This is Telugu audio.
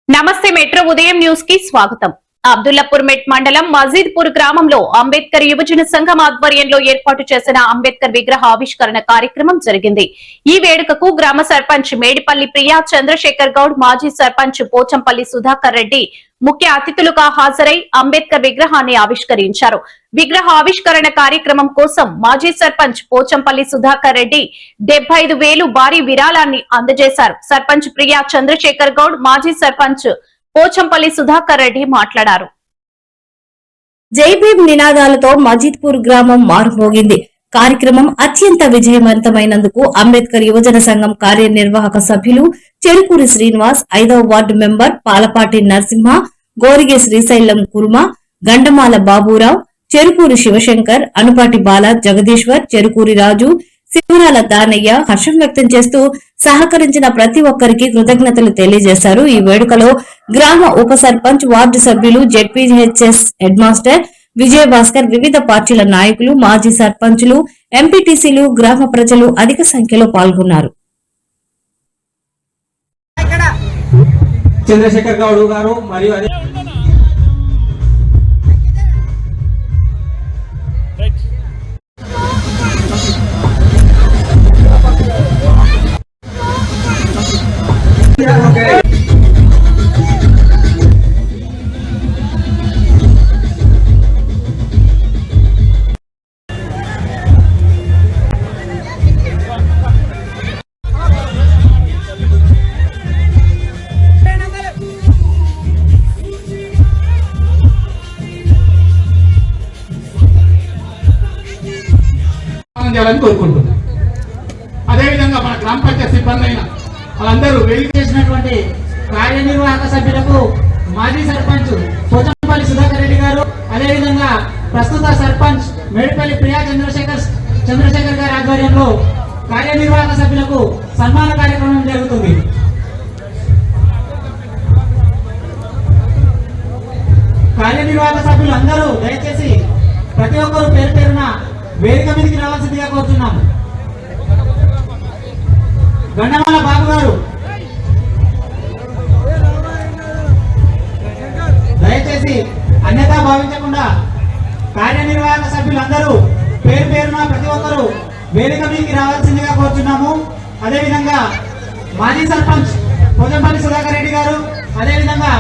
నమస్తే మెట్రో ఉదయం న్యూస్ కి స్వాగతం. అబ్దుల్లాపూర్ మెట్ మండలం మజీద్పూర్ గ్రామంలో అంబేద్కర్ యువజన సంఘం ఆధ్వర్యంలో ఏర్పాటు చేసిన అంబేద్కర్ విగ్రహ ఆవిష్కరణ కార్యక్రమం జరిగింది. ఈ వేడుకకు గ్రామ సర్పంచ్ మేడిపల్లి ప్రియా చంద్రశేఖర్ గౌడ్, మాజీ సర్పంచ్ పోచంపల్లి సుధాకర్ రెడ్డి ముఖ్య అతిథులుగా హాజరై అంబేద్కర్ విగ్రహాన్ని ఆవిష్కరించారు. విగ్రహ ఆవిష్కరణ కార్యక్రమం కోసం మాజీ సర్పంచ్ పోచంపల్లి సుధాకర్ రెడ్డి 75,000 భారీ విరాళాన్ని అందజేశారు. సర్పంచ్ ప్రియా చంద్రశేఖర్ గౌడ్, మాజీ సర్పంచ్ పోచంపల్లి సుధాకర్ రెడ్డి మాట్లాడారు. జై భీమ్ నినాదాలతో మజీద్పూర్ గ్రామం మారుమోగింది. కార్యక్రమం అత్యంత విజయవంతమైనందుకు అంబేద్కర్ యువజన సంఘం కార్యనిర్వాహక సభ్యులు చెరుకూరి శ్రీనివాస్, 5వ వార్డు మెంబర్ పాలపాటి నరసింహ, గోరిగే శ్రీశైలం కుర్మ, గండమాల బాబురావు, చెరుకూరి శివశంకర్, అనుపాటి బాల జగదీశ్వర్, చెరుకూరి రాజు, శివరాల దానయ్య హర్షం వ్యక్తం చేస్తూ సహకరించిన ప్రతి ఒక్కరికి కృతజ్ఞతలు తెలియజేశారు. ఈ వేడుకలో గ్రామ ఉప సర్పంచ్, వార్డు సభ్యులు, జెడ్పీహెచ్ఎస్ హెడ్ మాస్టర్ విజయభాస్కర్, వివిధ పార్టీల నాయకులు, మాజీ సర్పంచులు, ఎంపీటీసీలు, గ్రామ ప్రజలు అధిక సంఖ్యలో పాల్గొన్నారు. చంద్రశేఖర్ గౌడ్ గారు మరియు చేయాలని కోరుకుంటున్నాం. అదేవిధంగా మన గ్రామ పంచాయతీ సిబ్బంది అయిన వాళ్ళందరూ వేదిక చేసినటువంటి కార్యనిర్వాహక సభ్యులకు మాజీ సర్పంచ్ పోచంపల్లి సుధాకర్ రెడ్డి గారు, అదేవిధంగా ప్రస్తుత సర్పంచ్ మేడిపల్లి ప్రియా చంద్రశేఖర్ గారి ఆధ్వర్యంలో కార్యనిర్వాహక సభ్యులకు సన్మాన కార్యక్రమం జరుగుతుంది. కార్యనిర్వాహక సభ్యులు అందరూ దయచేసి ప్రతి ఒక్కరూ పేరు పేరున వేదిక మీదకి రావాల్సిందిగా కోరుతున్నాము. గండమాల బాబు గారు దయచేసి అన్యతా భావించకుండా కార్యనిర్వాహక సభ్యులందరూ పేరు పేరున ప్రతి ఒక్కరూ వేదిక మీదకి రావాల్సిందిగా కోరుతున్నాము. అదేవిధంగా మాజీ సర్పంచ్ పోచంపల్లి సుధాకర్ రెడ్డి గారు, అదేవిధంగా